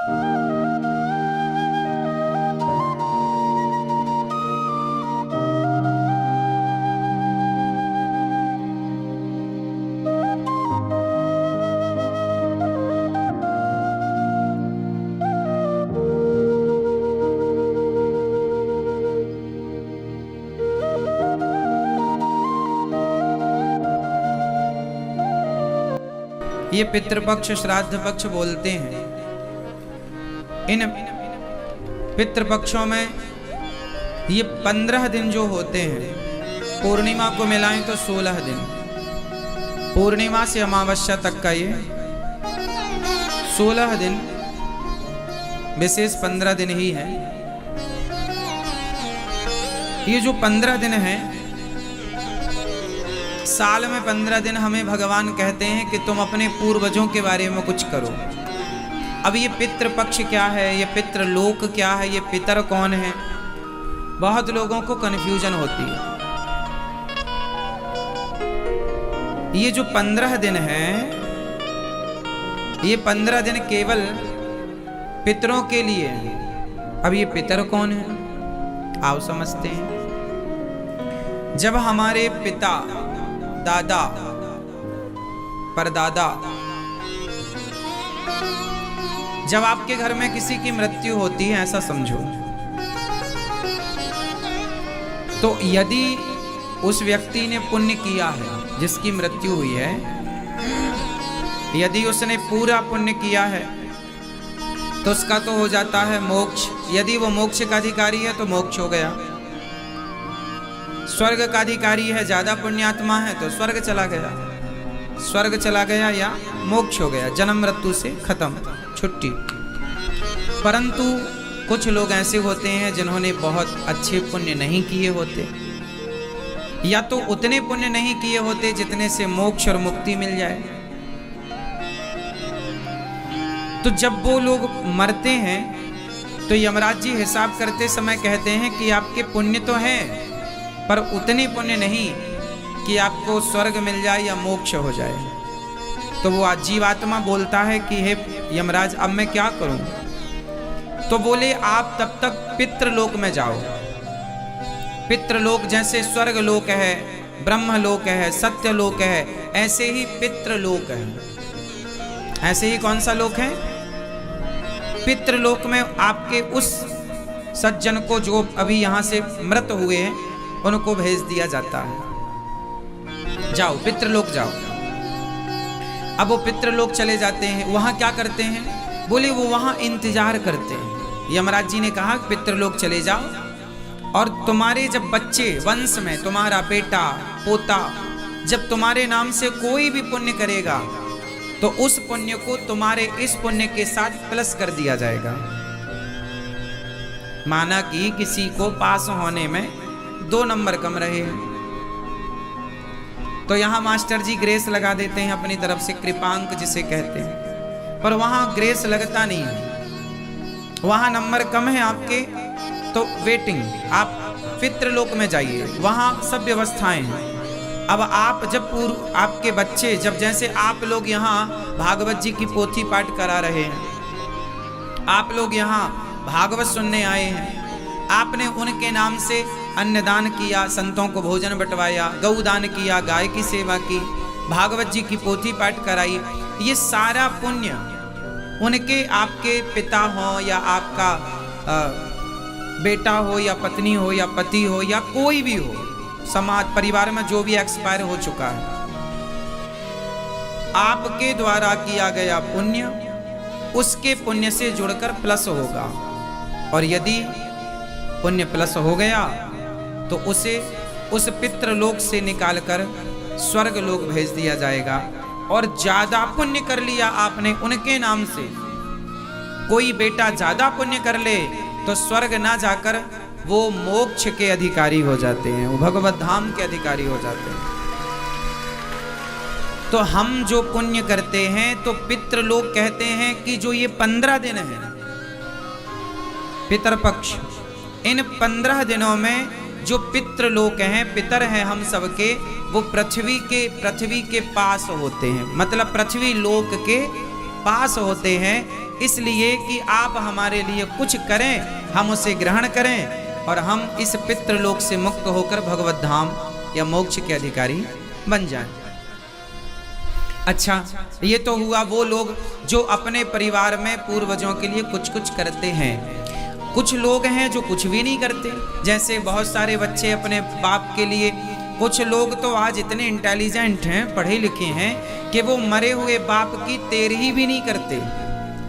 ये पितृपक्ष श्राद्ध पक्ष बोलते हैं। इन पितृपक्षों में ये 15 दिन जो होते हैं, पूर्णिमा को मिलाएं तो 16 दिन, पूर्णिमा से अमावस्या तक का ये 16 दिन, विशेष 15 दिन ही है। ये जो 15 दिन हैं, साल में 15 दिन हमें भगवान कहते हैं कि तुम अपने पूर्वजों के बारे में कुछ करो। अब ये पितृपक्ष क्या है, ये पितृलोक क्या है, ये पितर कौन है, बहुत लोगों को कन्फ्यूजन होती है। ये जो 15 दिन हैं, ये 15 दिन केवल पितरों के लिए हैं। अब ये पितर कौन है, आओ समझते हैं। जब हमारे पिता, दादा, परदादा, जब आपके घर में किसी की मृत्यु होती है, ऐसा समझो, तो यदि उस व्यक्ति ने पुण्य किया है, जिसकी मृत्यु हुई है, यदि उसने पूरा पुण्य किया है तो उसका तो हो जाता है मोक्ष। यदि वो मोक्ष का अधिकारी है तो मोक्ष हो गया। स्वर्ग का अधिकारी है, ज्यादा पुण्यात्मा है तो स्वर्ग चला गया, स्वर्ग चला गया या मोक्ष हो गया, जन्म मृत्यु से खत्म, छुट्टी। परंतु कुछ लोग ऐसे होते हैं जिन्होंने बहुत अच्छे पुण्य नहीं किए होते, या तो उतने पुण्य नहीं किए होते जितने से मोक्ष और मुक्ति मिल जाए। तो जब वो लोग मरते हैं तो यमराज जी हिसाब करते समय कहते हैं कि आपके पुण्य तो हैं, पर उतने पुण्य नहीं कि आपको स्वर्ग मिल जाए या मोक्ष हो जाए। तो वो जीवात्मा बोलता है कि हे यमराज, अब मैं क्या करूं? तो बोले आप तब तक पितृलोक में जाओ। पितृलोक जैसे स्वर्ग लोक है, ब्रह्मलोक है, सत्यलोक है, ऐसे ही पितृलोक है। ऐसे ही कौन सा लोक है? पितृलोक में आपके उस सज्जन को जो अभी यहां से मृत हुए हैं, उनको भेज दिया जाता है, जाओ पितृलोक जाओ। अब वो पितृलोक चले जाते हैं, वहां क्या करते हैं? बोले वो वहां इंतजार करते हैं। यमराज जी ने कहा पितृलोक चले जाओ और तुम्हारे जब बच्चे वंश में, तुम्हारा बेटा पोता जब तुम्हारे नाम से कोई भी पुण्य करेगा तो उस पुण्य को तुम्हारे इस पुण्य के साथ प्लस कर दिया जाएगा। माना कि किसी को पास होने में 2 नंबर कम रहे हैं, तो यहां मास्टर जी ग्रेस लगा देते हैं अपनी तरफ से, कृपांक जिसे कहते हैं, पर वहां ग्रेस लगता नहीं है। वहां नंबर कम है आपके तो वेटिंग, आप पितृलोक में जाइए, वहां सब व्यवस्थाएं हैं। अब आप जब आपके बच्चे, जब जैसे आप लोग यहाँ भागवत जी की पोथी पाठ करा रहे हैं, आप लोग यहाँ भागवत सुनने आए हैं, आपने उनके नाम से अन्नदान किया, संतों को भोजन बंटवाया, गौदान किया, गाय की सेवा की, भागवत जी की पोथी पाठ कराई, ये सारा पुण्य उनके, आपके पिता हो या आपका बेटा हो या पत्नी हो या पति हो या कोई भी हो, समाज परिवार में जो भी एक्सपायर हो चुका है, आपके द्वारा किया गया पुण्य उसके पुण्य से जुड़कर प्लस होगा। और यदि पुण्य प्लस हो गया तो उसे उस पितृलोक से निकालकर स्वर्ग लोक भेज दिया जाएगा। और ज्यादा पुण्य कर लिया आपने उनके नाम से, कोई बेटा ज्यादा पुण्य कर ले तो स्वर्ग ना जाकर वो मोक्ष के अधिकारी हो जाते हैं, वो भगवत धाम के अधिकारी हो जाते हैं। तो हम जो पुण्य करते हैं तो पितृलोक कहते हैं कि जो ये 15 दिन है पितरपक्ष, इन 15 दिनों में जो पितृलोक हैं, पितर हैं हम सबके, वो पृथ्वी के पास होते हैं, मतलब पृथ्वी लोक के पास होते हैं। इसलिए कि आप हमारे लिए कुछ करें, हम उसे ग्रहण करें और हम इस पितृलोक से मुक्त होकर भगवत धाम या मोक्ष के अधिकारी बन जाएं। अच्छा, ये तो हुआ वो लोग जो अपने परिवार में पूर्वजों के लिए कुछ कुछ करते हैं। कुछ लोग हैं जो कुछ भी नहीं करते, जैसे बहुत सारे बच्चे अपने बाप के लिए, कुछ लोग तो आज इतने इंटेलिजेंट हैं, पढ़े लिखे हैं कि वो मरे हुए बाप की तेरही भी नहीं करते।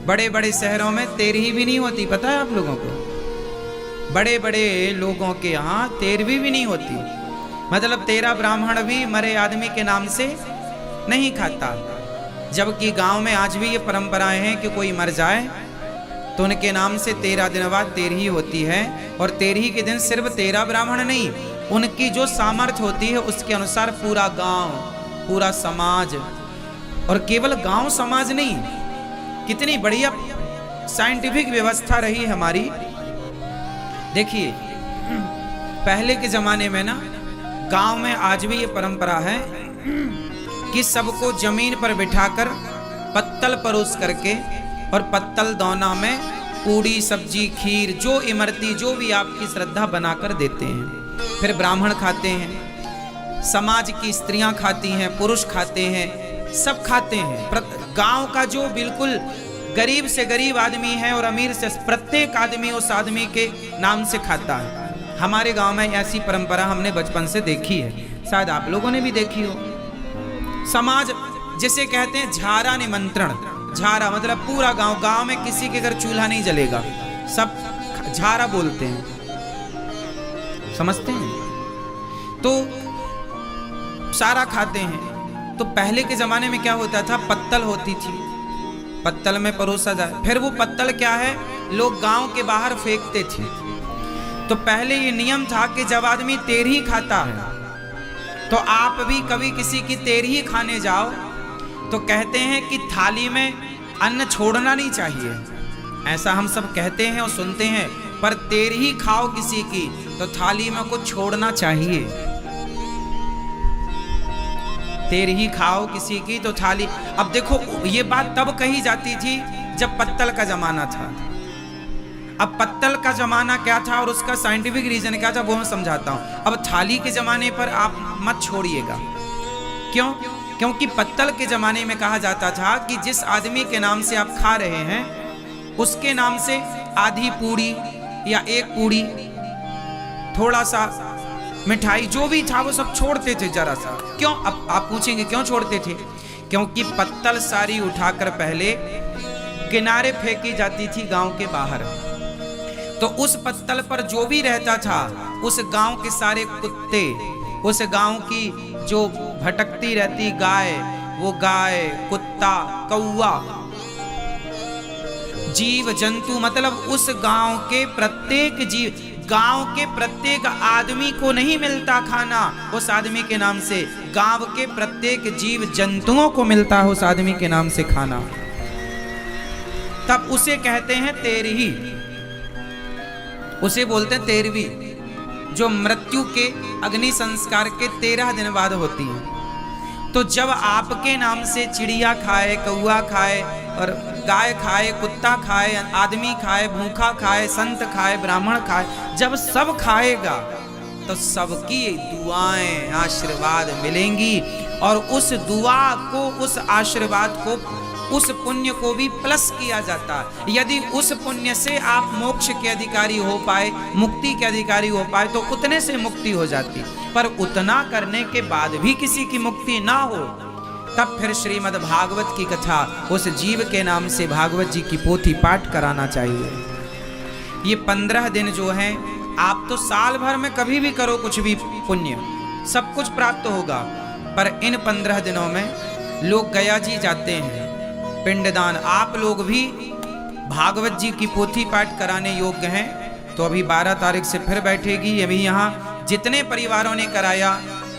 बड़े बड़े शहरों में तेरही भी नहीं होती, पता है आप लोगों को? बड़े बड़े लोगों के यहाँ तेरहवीं भी नहीं होती, मतलब तेरा ब्राह्मण भी मरे आदमी के नाम से नहीं खाता। जबकि गांव में आज भी ये परंपराएं हैं कि कोई मर जाए तो उनके नाम से 13 दिन बाद तेरही होती है, और तेरही के दिन सिर्फ 13 ब्राह्मण नहीं, उनकी जो सामर्थ्य होती है उसके अनुसार पूरा गांव, पूरा समाज, और केवल गांव समाज नहीं, कितनी बढ़िया साइंटिफिक व्यवस्था रही हमारी। देखिए, पहले के जमाने में ना गांव में आज भी ये परंपरा है कि सबको जमीन पर बिठाकर पत्तल परोस करके और पत्तल दौना में पूड़ी सब्जी खीर जो इमरती जो भी आपकी श्रद्धा बनाकर देते हैं। फिर ब्राह्मण खाते हैं, समाज की स्त्रियां खाती हैं, पुरुष खाते हैं, सब खाते हैं। गांव का जो बिल्कुल गरीब से गरीब आदमी है और अमीर से, प्रत्येक आदमी उस आदमी के नाम से खाता है। हमारे गांव में ऐसी परंपरा हमने बचपन से देखी है, शायद आप लोगों ने भी देखी हो। समाज जिसे कहते हैं झारा निमंत्रण, झारा मतलब पूरा गांव, गांव में किसी के घर चूल्हा नहीं जलेगा, सब झारा बोलते हैं, समझते हैं? तो सारा खाते हैं। तो पहले के जमाने में क्या होता था, पत्तल होती थी, पत्तल में परोसा जाए, फिर वो पत्तल क्या है लोग गांव के बाहर फेंकते थे। तो पहले ये नियम था कि जब आदमी तेरही खाता है तो आप भी कभी किसी की तेरही खाने जाओ तो कहते हैं कि थाली में अन्न छोड़ना नहीं चाहिए, ऐसा हम सब कहते हैं और सुनते हैं, पर तेरही खाओ किसी की तो थाली में कुछ छोड़ना चाहिए। तेरही खाओ किसी की तो थाली, अब देखो ये बात तब कही जाती थी जब पत्तल का जमाना था। अब पत्तल का जमाना क्या था और उसका साइंटिफिक रीजन क्या था वो मैं समझाता हूं। अब थाली के जमाने पर आप मत छोड़िएगा, क्यों? क्योंकि पत्तल के जमाने में कहा जाता था कि जिस आदमी के नाम से आप खा रहे हैं उसके नाम से आधी पूड़ी या एक पूड़ी, थोड़ा सा मिठाई जो भी था वो सब छोड़ते थे जरा सा। क्यों? अब आप पूछेंगे क्यों छोड़ते थे? क्योंकि पत्तल सारी उठाकर पहले किनारे फेंकी जाती थी गांव के बाहर, तो उस पत्तल पर जो भी रहता था उस गांव के सारे कुत्ते, उस गांव की जो भटकती रहती गाय, वो गाय, कुत्ता, कौवा, जीव जंतु, मतलब उस गांव के प्रत्येक जीव, गांव के प्रत्येक आदमी को नहीं मिलता खाना उस आदमी के नाम से, गांव के प्रत्येक जीव जंतुओं को मिलता है उस आदमी के नाम से खाना, तब उसे कहते हैं तेरही, उसे बोलते हैं तेरहवीं, जो मृत्यु के अग्नि संस्कार के 13 दिन बाद होती है। तो जब आपके नाम से चिड़िया खाए, कौआ खाए और गाय खाए, कुत्ता खाए, आदमी खाए, भूखा खाए, संत खाए, ब्राह्मण खाए, जब सब खाएगा तो सबकी दुआएं आशीर्वाद मिलेंगी, और उस दुआ को, उस आशीर्वाद को, उस पुण्य को भी प्लस किया जाता है। यदि उस पुण्य से आप मोक्ष के अधिकारी हो पाए, मुक्ति के अधिकारी हो पाए, तो उतने से मुक्ति हो जाती। पर उतना करने के बाद भी किसी की मुक्ति ना हो, तब फिर श्रीमद् भागवत की कथा उस जीव के नाम से भागवत जी की पोथी पाठ कराना चाहिए। ये 15 दिन जो हैं, आप तो साल भर में कभी भी करो कुछ भी पुण्य, सब कुछ प्राप्त होगा, पर इन 15 दिनों में लोग गया जी जाते हैं, पिंडदान। आप लोग भी भागवत जी की पोथी पाठ कराने योग्य हैं तो अभी 12 तारीख से फिर बैठेगी। अभी यहाँ जितने परिवारों ने कराया,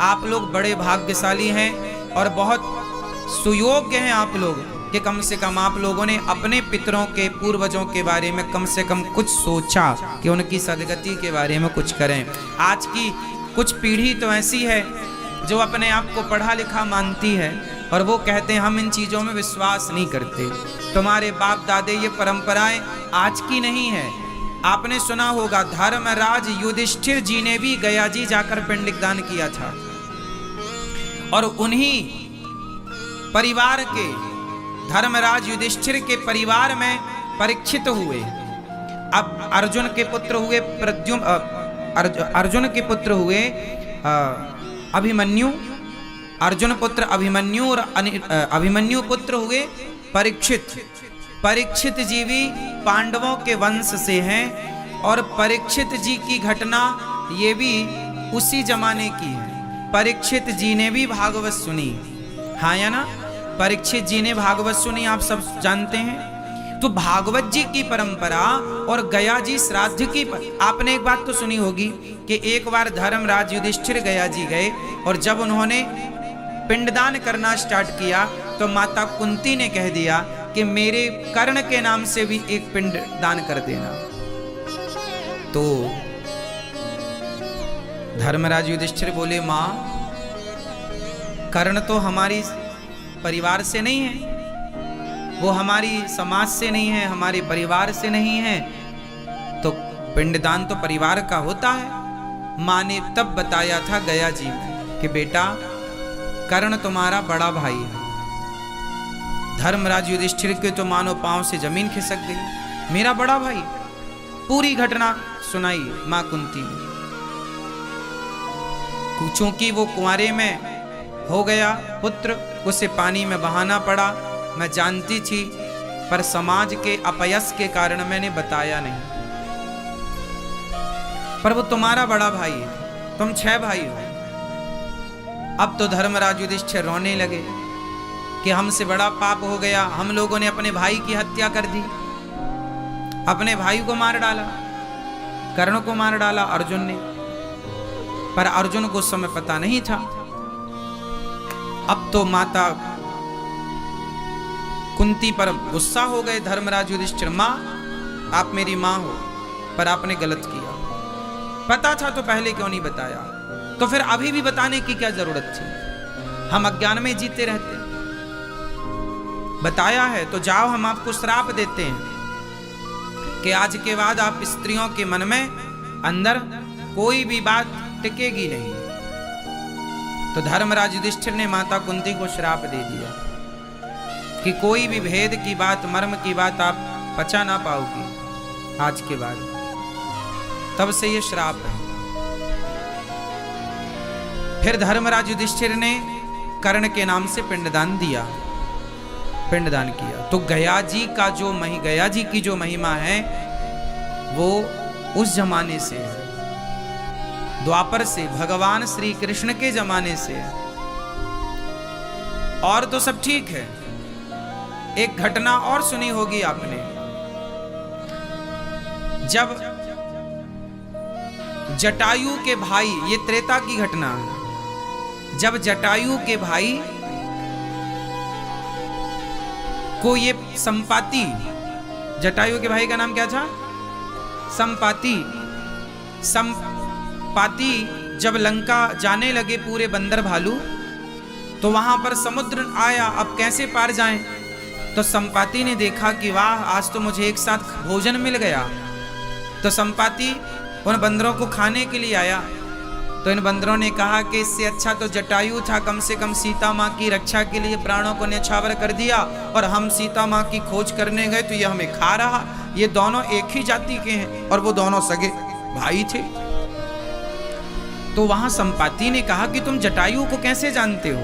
आप लोग बड़े भाग्यशाली हैं और बहुत सुयोग्य हैं आप लोग कि कम से कम आप लोगों ने अपने पितरों के, पूर्वजों के बारे में कम से कम कुछ सोचा कि उनकी सदगति के बारे में कुछ करें। आज की कुछ पीढ़ी तो ऐसी है जो अपने आप को पढ़ा लिखा मानती है और वो कहते हैं हम इन चीजों में विश्वास नहीं करते, तुम्हारे बाप दादे ये परंपराएं आज की नहीं है। आपने सुना होगा धर्मराज युधिष्ठिर जी ने भी गया जी जाकर पिंड दान किया था, और उन्हीं परिवार के धर्मराज युधिष्ठिर के परिवार में परीक्षित हुए। अब अर्जुन के पुत्र हुए अर्जुन के पुत्र हुए अभिमन्यु, अर्जुन पुत्र अभिमन्यु, और अभिमन्यु पुत्र हुए परीक्षित। परीक्षित जी भी पांडवों के वंश से हैं, और परीक्षित जी की घटना ये भी उसी जमाने की है। परीक्षित जी ने भी भागवत सुनी, हाँ या ना? परीक्षित जी ने भागवत सुनी, आप सब जानते हैं। तो भागवत जी की परंपरा और गया जी श्राद्ध की आपने एक बात तो सुनी होगी कि एक बार धर्मराज युधिष्ठिर गया जी गए, और जब उन्होंने पिंडदान करना स्टार्ट किया तो माता कुंती ने कह दिया कि मेरे कर्ण के नाम से भी एक पिंड दान कर देना। तो धर्मराज युधिष्ठिर बोले, मां कर्ण तो हमारी परिवार से नहीं है, वो हमारी समाज से नहीं है, हमारे परिवार से नहीं है, तो पिंडदान तो परिवार का होता है। मां ने तब बताया था गया जी में कि बेटा कर्ण तुम्हारा बड़ा भाई है। धर्मराज युधिष्ठिर के तो मानो पांव से जमीन खिसक गई, मेरा बड़ा भाई। पूरी घटना सुनाई मां कुंती ने। चूंकि वो कुंवारे में हो गया पुत्र, उसे पानी में बहाना पड़ा, मैं जानती थी, पर समाज के अपयस के कारण मैंने बताया नहीं। पर वो तुम्हारा बड़ा भाई है, तुम 6 भाई हो। अब तो धर्मराज युधिष्ठिर रोने लगे कि हमसे बड़ा पाप हो गया, हम लोगों ने अपने भाई की हत्या कर दी, अपने भाई को मार डाला, कर्ण को मार डाला अर्जुन ने। पर अर्जुन को उस समय पता नहीं था। अब तो माता कुंती पर गुस्सा हो गए धर्मराज युधिष्ठिर, मां आप मेरी मां हो, पर आपने गलत किया, पता था तो पहले क्यों नहीं बताया? तो फिर अभी भी बताने की क्या जरूरत थी? हम अज्ञान में जीते रहते। बताया है तो जाओ, हम आपको श्राप देते हैं कि आज के बाद आप स्त्रियों के मन में अंदर कोई भी बात टिकेगी नहीं। तो धर्मराज युधिष्ठिर ने माता कुंती को श्राप दे दिया कि कोई भी भेद की बात, मर्म की बात आप पचा ना पाओगी आज के बाद। तब से ये श्राप है। फिर धर्मराज युधिष्ठिर ने कर्ण के नाम से पिंडदान दिया, पिंडदान किया। तो गया जी की जो महिमा है वो उस जमाने से है, द्वापर से, भगवान श्री कृष्ण के जमाने से है। और तो सब ठीक है। एक घटना और सुनी होगी आपने, जब जटायु के भाई, ये त्रेता की घटना है, जब जटायु के भाई को ये संपाति, जटायु के भाई का नाम क्या था? संपाति। संपाति जब लंका जाने लगे पूरे बंदर भालू, तो वहां पर समुद्र आया, अब कैसे पार जाएं? तो संपाति ने देखा कि वाह, आज तो मुझे एक साथ भोजन मिल गया। तो संपाति उन बंदरों को खाने के लिए आया। तो इन बंदरों ने कहा कि इससे अच्छा तो जटायु था, कम से कम सीता माँ की रक्षा के लिए प्राणों को न्यौछावर कर दिया, और हम सीता माँ की खोज करने गए तो ये हमें खा रहा। ये दोनों एक ही जाति के हैं और वो दोनों सगे भाई थे। तो वहां संपाति ने कहा कि तुम जटायु को कैसे जानते हो?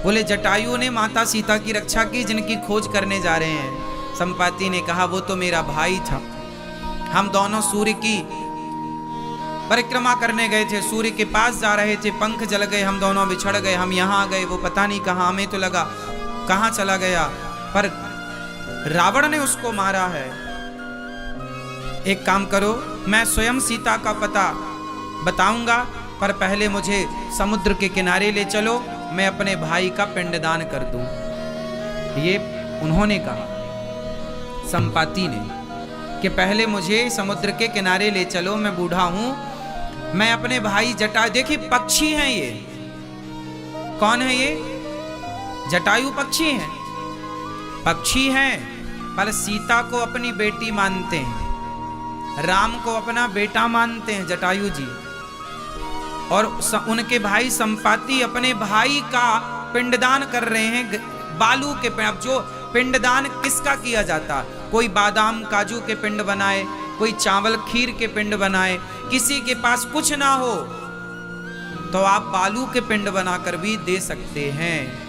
बोले जटायु ने माता सीता की रक्षा की, जिनकी खोज करने जा रहे हैं। संपाति ने कहा वो तो मेरा भाई था, हम दोनों सूर्य की परिक्रमा करने गए थे, सूर्य के पास जा रहे थे, पंख जल गए, हम दोनों बिछड़ गए, हम यहाँ आ गए, वो पता नहीं कहाँ, हमें तो लगा कहाँ चला गया, पर रावण ने उसको मारा है। एक काम करो, मैं स्वयं सीता का पता बताऊंगा, पर पहले मुझे समुद्र के किनारे ले चलो, मैं अपने भाई का पिंडदान कर दूं। ये उन्होंने कहा संपाति ने कि पहले मुझे समुद्र के किनारे ले चलो, मैं बूढ़ा हूं, मैं अपने भाई जटा, देखिए पक्षी हैं ये, कौन है ये? जटायु पक्षी हैं, पक्षी हैं, पर सीता को अपनी बेटी मानते हैं, राम को अपना बेटा मानते हैं जटायु जी। और उनके भाई संपाति अपने भाई का पिंडदान कर रहे हैं बालू के पिंड। अब जो पिंडदान किसका किया जाता, कोई बादाम काजू के पिंड बनाए, कोई चावल खीर के पिंड बनाए, किसी के पास कुछ ना हो तो आप बालू के पिंड बनाकर भी दे सकते हैं।